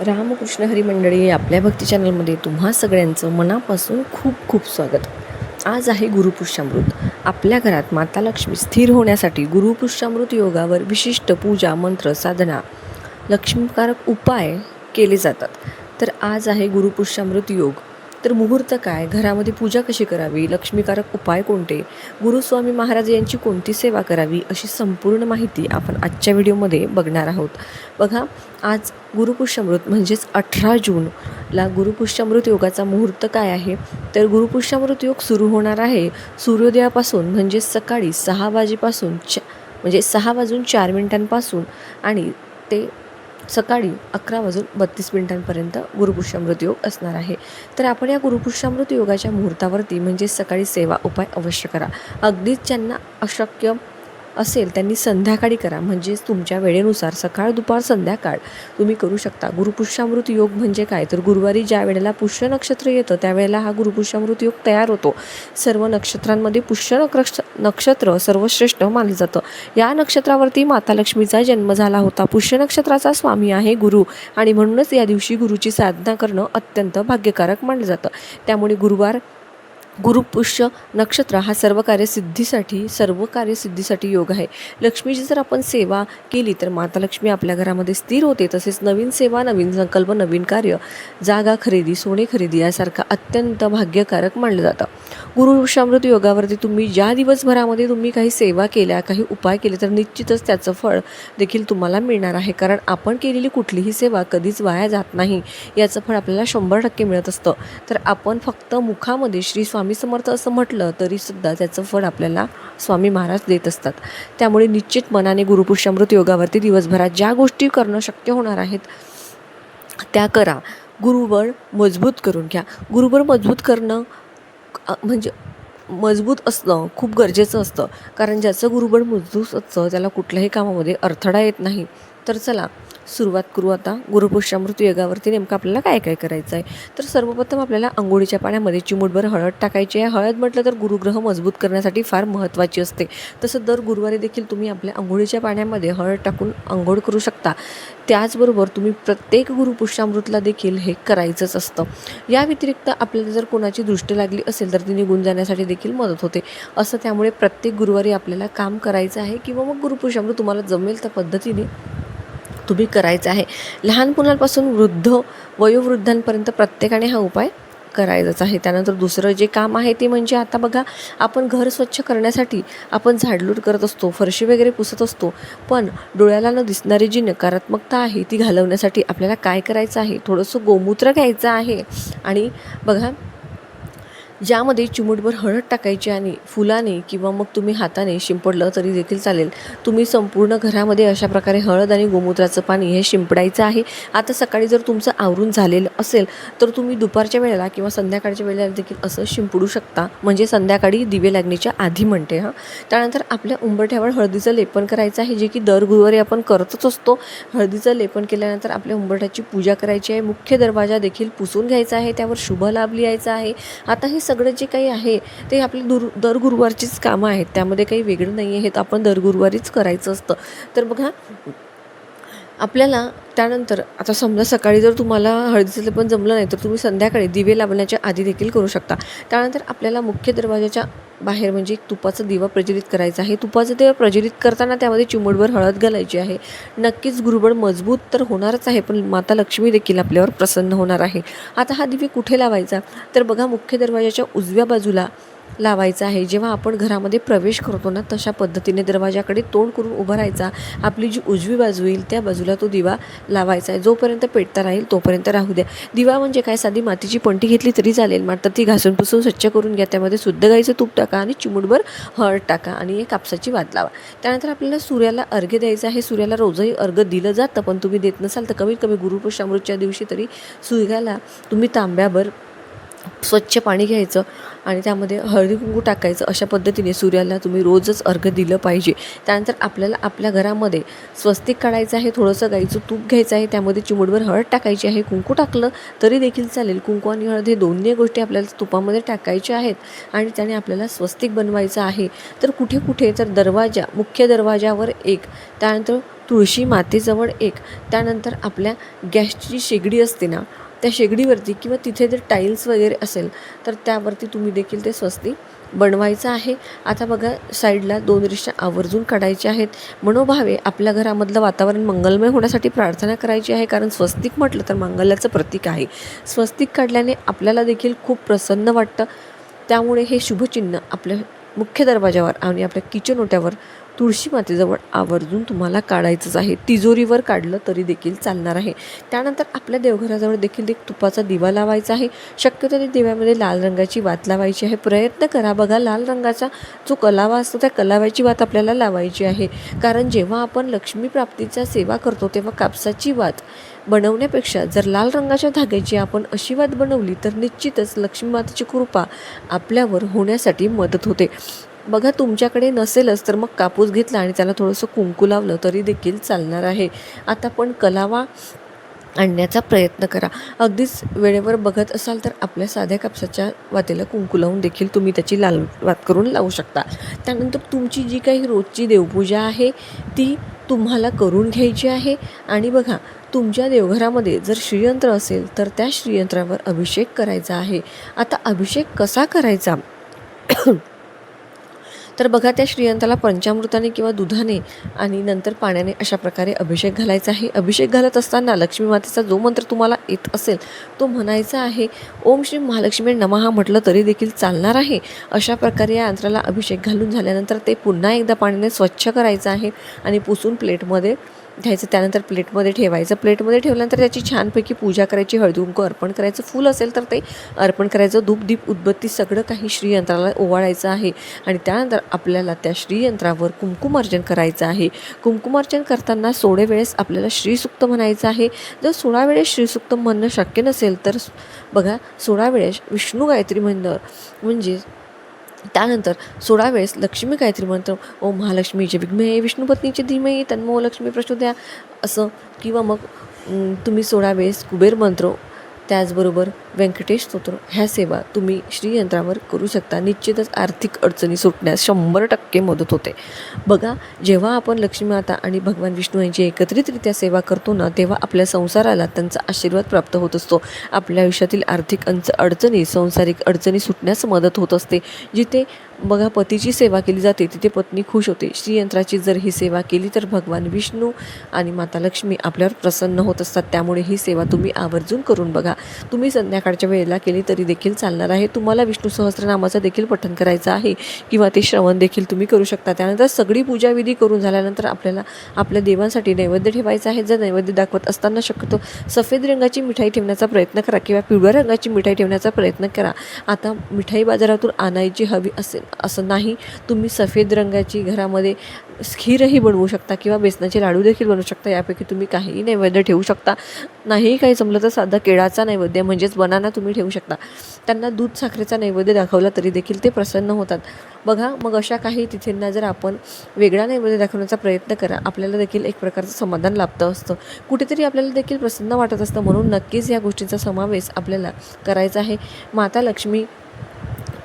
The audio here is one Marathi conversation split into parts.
रामकृष्ण हरी मंडळी, आपल्या भक्ती चॅनलमध्ये तुम्हा सगळ्यांचं मनापासून खूप खूप स्वागत. आज आहे गुरुपुष्यामृत. आपल्या घरात माता लक्ष्मी स्थिर होण्यासाठी गुरुपुष्यामृत योगावर विशिष्ट पूजा, मंत्र, साधना, लक्ष्मीकारक उपाय केले जातात. तर आज आहे गुरुपुष्यामृत योग. तर मुहूर्त काय, घरामध्ये पूजा कशी करावी, लक्ष्मीकारक उपाय कोणते, गुरुस्वामी महाराज यांची कोणती सेवा करावी, अशी संपूर्ण माहिती आपण आजच्या व्हिडिओमध्ये बघणार आहोत. बघा, आज गुरुपुष्यामृत म्हणजेच 18 जूनला गुरुपुष्यामृत योगाचा मुहूर्त काय आहे. तर गुरुपुष्यामृत योग सुरू होणार आहे सूर्योदयापासून, म्हणजे सकाळी 6 वाजेपासून म्हणजे 6 वाजून 4 मिनिटांपासून आणि ते सकाळी 11 वाजून 32 मिनिटांपर्यंत गुरुपुष्यामृत योग असणार आहे. तर आपण या गुरुपुष्यामृत योगाच्या मुहूर्तावरती म्हणजे सकाळी सेवा उपाय अवश्य करा. अगदीच ज्यांना अशक्य असेल त्यांनी संध्याकाळी करा, म्हणजेच तुमच्या वेळेनुसार सकाळ, दुपार, संध्याकाळ तुम्ही करू शकता. गुरुपुष्यामृत योग म्हणजे काय, तर गुरुवारी ज्या वेळेला पुष्य नक्षत्र येतं त्यावेळेला हा गुरुपुष्यामृत योग तयार होतो. सर्व नक्षत्रांमध्ये पुष्य नक्षत्र सर्वश्रेष्ठ मानलं जातं. या नक्षत्रावरती माता लक्ष्मीचा जन्म झाला होता. पुष्य नक्षत्राचा स्वामी आहे गुरु, आणि म्हणूनच या दिवशी गुरुची साधना करणं अत्यंत भाग्यकारक मानलं जातं. त्यामुळे गुरुपुष्य नक्षत्र हा सर्व कार्यसिद्धीसाठी योग आहे. लक्ष्मीची जर आपण सेवा केली तर माता लक्ष्मी आपल्या घरामध्ये स्थिर होते. तसेच नवीन सेवा, नवीन संकल्प, नवीन कार्य, जागा खरेदी, सोने खरेदी यासारखा अत्यंत भाग्यकारक मानलं जातं. गुरुपुष्यामृत योगावरती तुम्ही ज्या दिवसभरामध्ये तुम्ही काही सेवा केल्या, काही उपाय केले तर निश्चितच त्याचं फळ देखील तुम्हाला मिळणार आहे. कारण आपण केलेली कुठलीही सेवा कधीच वाया जात नाही. याचं फळ आपल्याला 100% मिळत असतं. तर आपण फक्त मुखामध्ये श्री स्वामी समर्थ असं म्हटलं तरीसुद्धा त्याचं फळ आपल्याला स्वामी महाराज देत असतात. त्यामुळे निश्चित मनाने गुरुपुष्यामृत योगावरती दिवसभरात ज्या गोष्टी करणं शक्य होणार आहेत त्या करा. गुरुबळ मजबूत करून घ्या. गुरुबळ मजबूत करणं म्हणजे मजबूत असणं खूप गरजेचं असतं. कारण ज्याचं गुरुबळ मजबूत असतं त्याला कुठल्याही कामामध्ये अडथळा येत नाही. तर चला सुरुवात करू आता. गुरुपुष्यामृत योगावरती नेमकं आपल्याला काय काय करायचं आहे. तर सर्वप्रथम आपल्याला अंघोळीच्या पाण्यामध्ये चिमूटभर हळद टाकायची आहे. हळद म्हटलं तर गुरुग्रह मजबूत करण्यासाठी फार महत्त्वाची असते. तसं दर गुरुवारी देखील तुम्ही आपल्या अंघोळीच्या पाण्यामध्ये हळद टाकून अंघोळ करू शकता. त्याचबरोबर तुम्ही प्रत्येक गुरुपुष्यामृतला देखील हे करायचंच असतं. या व्यतिरिक्त आपल्याला जर कोणाची दृष्टी लागली असेल तर ती निघून जाण्यासाठी देखील मदत होते असं. त्यामुळे प्रत्येक गुरुवारी आपल्याला काम करायचं आहे, किंवा मग गुरुपुष्यामृत तुम्हाला जमेल त्या पद्धतीने तुम्ही करायचं आहे. लहान मुलांपासून वयोवृद्धांपर्यंत प्रत्येकाने हा उपाय करायचाच आहे. त्यानंतर दुसरं जे काम आहे ते म्हणजे, आता बघा, आपण घर स्वच्छ करण्यासाठी आपण झाडलोट करत असतो, फरशी वगैरे पुसत असतो, पण डोळ्याला न दिसणारी जी नकारात्मकता आहे ती घालवण्यासाठी आपल्याला काय करायचं आहे, थोडंसं गोमूत्र घ्यायचं आहे आणि बघा ज्यामध्ये चिमूटभर हळद टाकायची आणि फुलाने किंवा मग तुम्ही हाताने शिंपडलं तरी देखील चालेल. तुम्ही संपूर्ण घरामध्ये अशा प्रकारे हळद आणि गोमूत्राचं पाणी हे शिंपडायचं आहे. आता सकाळी जर तुमचं आवरून झालेलं असेल तर तुम्ही दुपारच्या वेळेला किंवा संध्याकाळच्या वेळेला देखील असं शिंपडू शकता, म्हणजे संध्याकाळी दिवे लागण्याच्या आधी म्हणते त्यानंतर आपल्या उंबरठ्यावर हळदीचं लेपन करायचं आहे, जे की दर गुरुवारी आपण करतच असतो. हळदीचं लेपन केल्यानंतर आपल्या उंबरठ्याची पूजा करायची आहे. मुख्य दरवाजा देखील पुसून घ्यायचा आहे, त्यावर शुभ लाभ लिहायचा आहे. आता हे सगळं जे काही आहे ते आपले दर गुरुवारचीच कामं आहेत, त्यामध्ये काही वेगळं नाही आहे. आपण दर गुरुवारीच करायचं असतं. तर बघा, आपल्याला त्यानंतर आता समजा सकाळी जर तुम्हाला हळदीचं लेपन जमलं नाही तर तुम्ही संध्याकाळी दिवे लावण्याच्या आधी देखील करू शकता. त्यानंतर आपल्याला मुख्य दरवाजाच्या बाहेर म्हणजे एक तुपाचा दिवा प्रज्वलित करायचा आहे. तुपाचा दिवा प्रज्वलित करताना त्यामध्ये चिमूटभर हळद घालायची आहे. नक्कीच गुरुबळ मजबूत तर होणारच आहे, पण माता लक्ष्मी देखील आपल्यावर प्रसन्न होणार आहे. आता हा दिवे कुठे लावायचा, तर बघा, मुख्य दरवाजाच्या उजव्या बाजूला लावायचा आहे. जेव्हा आपण घरामध्ये प्रवेश करतो ना, तशा पद्धतीने दरवाजाकडे तोंड करून उभं राहायचा. आपली जी उजवी बाजू येईल त्या बाजूला तो दिवा लावायचा आहे. जोपर्यंत पेटता राहील तोपर्यंत राहू द्या. दिवा म्हणजे काय, साधी मातीची पंटी घेतली तरी चालेल, मात्र ती घासून पुसून स्वच्छ करून घ्या. त्यामध्ये शुद्ध गाईचं तूप टाका आणि चिमूटभर हळद टाका आणि एक कापसाची वात लावा. त्यानंतर आपल्याला सूर्याला अर्घ्य द्यायचं आहे. सूर्याला रोजही अर्घ्य दिलं जातं, पण तुम्ही देत नसाल तर कमीत कमी गुरुपुष्यामृतच्या दिवशी तरी सूर्याला तुम्ही तांब्याभर स्वच्छ पाणी घ्यायचं आणि त्यामध्ये हळदी कुंकू टाकायचं. अशा पद्धतीने सूर्याला तुम्ही रोजच अर्घ्य दिलं पाहिजे. त्यानंतर आपल्याला आपल्या घरामध्ये स्वस्तिक काढायचं आहे. थोडंसं गाईचं तूप घ्यायचं आहे, त्यामध्ये चिमूटभर हळद टाकायची आहे. कुंकू टाकलं तरी देखील चालेल. कुंकू आणि हळद हे दोन्ही गोष्टी आपल्याला तुपामध्ये टाकायच्या आहेत आणि त्याने आपल्याला स्वस्तिक बनवायचं आहे. तर कुठे कुठे तर मुख्य दरवाजावर एक, त्यानंतर तुळशी मातेजवळ एक, त्यानंतर आपल्या गॅसची शेगडी असते ना, त्या शेगडीवरती किंवा तिथे जर टाईल्स वगैरे असेल तर त्यावरती तुम्ही देखील ते स्वस्तिक बनवायचं आहे. आता बघा साईडला 2 रेषा आवर्जून काढायच्या आहेत. मनोभावे आपल्या घरामधलं वातावरण मंगलमय होण्यासाठी प्रार्थना करायची आहे, कारण स्वस्तिक म्हटलं तर मंगल्याचं प्रतीक आहे. स्वस्तिक काढल्याने आपल्याला देखील खूप प्रसन्न वाटतं. त्यामुळे हे शुभचिन्ह आपल्या मुख्य दरवाजावर आणि आपल्या किचन ओट्यावर तुळशी मातेजवळ आवर्जून तुम्हाला काढायचंच आहे. तिजोरीवर काढलं तरी देखील चालणार आहे. त्यानंतर आपल्या देवघराजवळ देखील एक तुपाचा दिवा लावायचा आहे. शक्यतो त्या दिव्यामध्ये लाल रंगाची वात लावायची आहे. प्रयत्न करा बघा, लाल रंगाचा जो कलावा असतो त्या कलाव्याची वात आपल्याला लावायची आहे. कारण जेव्हा आपण लक्ष्मी प्राप्तीचा सेवा करतो तेव्हा कापसाची वात बनवण्यापेक्षा जर लाल रंगाच्या धाग्याची आपण अशी वात बनवली तर निश्चितच लक्ष्मी मातेची कृपा आपल्यावर होण्यासाठी मदत होते. बघा, तुमच्याकडे नसेलच तर मग कापूस घेतला आणि त्याला थोडंसं कुंकू लावलं तरी देखील चालणार आहे. आता पण कलावा आणण्याचा प्रयत्न करा. अगदीच वेळेवर बघत असाल तर आपल्या साध्या कापसाच्या वातेला कुंकू लावून देखील तुम्ही त्याची लाल वात करून लावू शकता. त्यानंतर तुमची जी काही रोजची देवपूजा आहे ती तुम्हाला करून घ्यायची आहे. आणि बघा, तुमच्या देवघरामध्ये जर श्रीयंत्र असेल तर त्या श्रीयंत्रावर अभिषेक करायचा आहे. आता अभिषेक कसा करायचा तर बघा, त्या श्रीयंत्राला पंचामृताने किंवा दुधाने आणि नंतर पाण्याने अशा प्रकारे अभिषेक घालायचा आहे. अभिषेक घालत असताना लक्ष्मी मातेचा जो मंत्र तुम्हाला येत असेल तो म्हणायचा आहे. ओम श्री महालक्ष्मी नमः म्हटलं तरी देखील चालणार आहे. अशा प्रकारे या यंत्राला अभिषेक घालून झाल्यानंतर ते पुन्हा एकदा पाण्याने स्वच्छ करायचं आहे आणि पुसून प्लेटमध्ये घ्यायचं. त्यानंतर प्लेटमध्ये ठेवायचं. प्लेटमध्ये ठेवल्यानंतर त्याची छानपैकी पूजा करायची. हळदी कुंकू अर्पण करायचं. फूल असेल तर ते अर्पण करायचं. धूप दीप उदबत्ती सगळं काही श्रीयंत्राला ओवाळायचं आहे. आणि त्यानंतर आपल्याला त्या श्रीयंत्रावर कुंकुमार्चन करायचं आहे. कुंकुमार्चन करताना 16 वेळेस आपल्याला श्रीसूक्त म्हणायचं आहे. जर 16 वेळेस श्रीसूक्त म्हणणं शक्य नसेल तर बघा, 16 वेळेस विष्णू गायत्री म्हणणं, म्हणजे त्यानंतर 16 वेळेस लक्ष्मी गायत्री मंत्र, ओम महालक्ष्मीचे विद्महे विष्णुपत्नीचे धीमहि तन्नो लक्ष्मी प्रचोदयात असं, किंवा मग तुम्ही 16 वेळेस कुबेर मंत्र, त्याचबरोबर व्यंकटेश स्तोत्र ह्या सेवा तुम्ही श्रीयंत्रावर करू शकता. निश्चितच आर्थिक अडचणी सुटण्यास 100% मदत होते. बघा, जेव्हा आपण लक्ष्मी माता आणि भगवान विष्णू यांची एकत्रितरित्या सेवा करतो ना, तेव्हा आपल्या संसाराला त्यांचा आशीर्वाद प्राप्त होत असतो. आपल्या आयुष्यातील आर्थिक अडचणी, सांसारिक अडचणी सुटण्यास मदत होत असते. जिथे बघा पतीची सेवा केली जाते तिथे पत्नी खुश होते. श्रीयंत्राची जर ही सेवा केली तर भगवान विष्णू आणि माता लक्ष्मी आपल्यावर प्रसन्न होत असतात. त्यामुळे ही सेवा तुम्ही आवर्जून करून बघा. तुम्ही संध्याकाळच्या वेळेला केली तरी देखील चालणार आहे. तुम्हाला विष्णू सहस्त्रनामाचं देखील पठण करायचं आहे किंवा ते श्रवण देखील तुम्ही करू शकता. त्यानंतर सगळी पूजाविधी करून झाल्यानंतर आपल्याला आपल्या देवांसाठी नैवेद्य ठेवायचा आहे. जर नैवेद्य दाखवत असताना शक्यतो सफेद रंगाची मिठाई ठेवण्याचा प्रयत्न करा किंवा पिवळ्या रंगाची मिठाई ठेवण्याचा प्रयत्न करा. आता मिठाई बाजारातून आणायची हवी असेल असं नाही. तुम्ही सफेद रंगाची घरामध्ये खीरही बनवू शकता किंवा बेसनाचे लाडू देखील बनवू शकता. यापैकी तुम्ही काहीही नैवेद्य ठेवू शकता. नाही काही जमलं तर साधा केळाचा नैवेद्य म्हणजेच बनाना तुम्ही ठेवू शकता. त्यांना दूध साखरेचा नैवेद्य दाखवला तरी देखील ते प्रसन्न होतात. बघा, मग अशा काही तिथींना जर आपण वेगळा नैवेद्य दाखवण्याचा प्रयत्न करा, आपल्याला देखील एक प्रकारचं समाधान लाभतं असतं. कुठेतरी आपल्याला देखील प्रसन्न वाटत असतं. म्हणून नक्कीच या गोष्टींचा समावेश आपल्याला करायचा आहे. माता लक्ष्मी,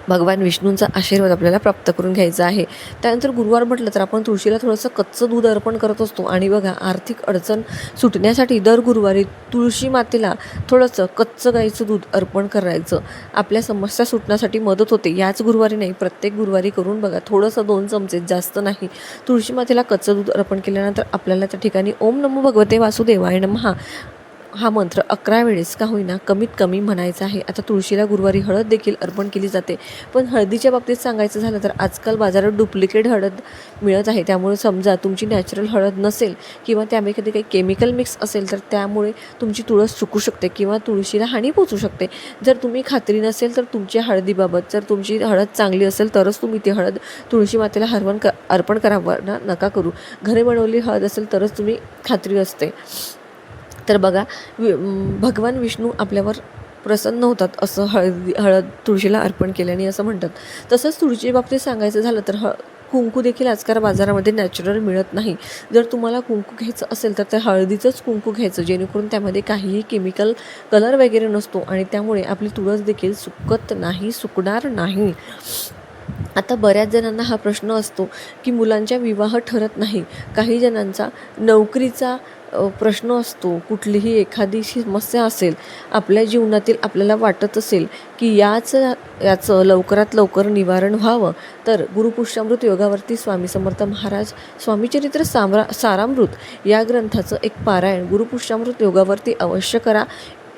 भगवान विष्णूंचा आशीर्वाद आपल्याला प्राप्त करून घ्यायचा आहे. त्यानंतर गुरुवार म्हटलं तर आपण तुळशीला थोडंसं कच्चं दूध अर्पण करत असतो. आणि बघा, आर्थिक अडचण सुटण्यासाठी दर गुरुवारी तुळशी मातेला थोडंसं कच्चं गाईचं दूध अर्पण करायचं. आपल्या समस्या सुटण्यासाठी मदत होते. याच गुरुवारी नाही, प्रत्येक गुरुवारी करून बघा. थोडंसं 2 चमचे, जास्त नाही. तुळशी मातेला कच्चं दूध अर्पण केल्यानंतर आपल्याला त्या ठिकाणी ओम नमो भगवते वासुदेवाय नमः हा मंत्र 11 वेळेस का होईना कमीत कमी म्हणायचा आहे. आता तुळशीला गुरुवारी हळद देखील अर्पण केली जाते. पण हळदीच्या बाबतीत सांगायचं झालं तर आजकाल बाजारात डुप्लिकेट हळद मिळत आहे. त्यामुळे समजा तुमची नॅचरल हळद नसेल किंवा त्यामध्ये काही केमिकल मिक्स असेल तर त्यामुळे तुमची तुळस चुकू शकते किंवा तुळशीला हानी पोचू शकते. जर तुम्ही खात्री नसेल तर तुमच्या हळदीबाबत, जर तुमची हळद चांगली असेल तरच तुम्ही ती हळद तुळशी मातेला अर्पण करावं, नका करू. घरी बनवलेली हळद असेल तरच तुम्ही खात्री असते. तर बघा, भगवान विष्णू आपल्यावर प्रसन्न होतात असं हळद तुळशीला अर्पण केल्याने असं म्हणतात. तसंच तुळशीच्या बाबतीत सांगायचं झालं तर कुंकू देखील आजकाल बाजारामध्ये नॅचरल मिळत नाही. जर तुम्हाला कुंकू घ्यायचं असेल तर त्या हळदीचंच कुंकू घ्यायचं, जेणेकरून त्यामध्ये काहीही केमिकल कलर वगैरे नसतो आणि त्यामुळे आपली तुळस देखील सुकणार नाही. आता बऱ्याच जणांना हा प्रश्न असतो की मुलांच्या विवाह ठरत नाही. काही जणांचा नोकरीचा प्रश्न असतो. कुठलीही एखादी समस्या असेल आपल्या जीवनातील, आपल्याला वाटत असेल की याचं लवकरात लवकर निवारण व्हावं, तर गुरुपुष्यामृत योगावरती स्वामी समर्थ महाराज स्वामीचरित्र सारामृत या ग्रंथाचं एक पारायण गुरुपुष्यामृत योगावरती अवश्य करा.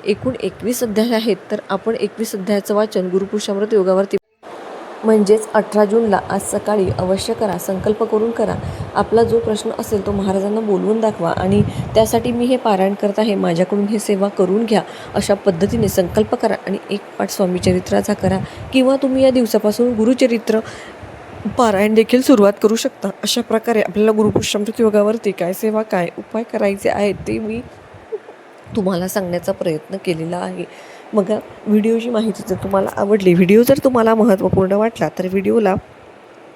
एकूण 21 अध्याय आहेत, तर आपण 21 अध्यायाचं वाचन गुरुपुष्यामृत योगावरती म्हणजेच 18 जूनला आज सकाळी अवश्य करा. संकल्प करून करा. आपला जो प्रश्न असेल तो महाराजांना बोलवून दाखवा आणि त्यासाठी मी हे पारायण करत आहे, माझ्याकडून हे सेवा करून घ्या, अशा पद्धतीने संकल्प करा आणि एक पाठ स्वामीचरित्राचा करा किंवा तुम्ही या दिवसापासून गुरुचरित्र पारायण देखील सुरुवात करू शकता. अशा प्रकारे आपल्याला गुरुपुष्यामृत योगावरती काय सेवा, काय उपाय करायचे आहेत ते मी तुम्हाला सांगण्याचा प्रयत्न केलेला आहे. मग व्हिडिओची माहिती जर तुम्हाला आवडली, व्हिडिओ जर तुम्हाला महत्त्वपूर्ण वाटला, तर व्हिडिओला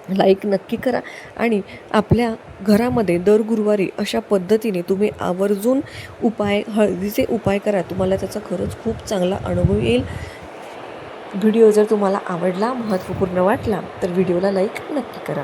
लाईक नक्की करा आणि आपल्या घरामध्ये दर गुरुवारी अशा पद्धतीने तुम्ही आवर्जून हळदीचे उपाय करा. तुम्हाला त्याचा खरंच खूप चांगला अनुभव येईल. व्हिडिओ जर तुम्हाला आवडला, महत्त्वपूर्ण वाटला, तर व्हिडिओला लाईक नक्की करा.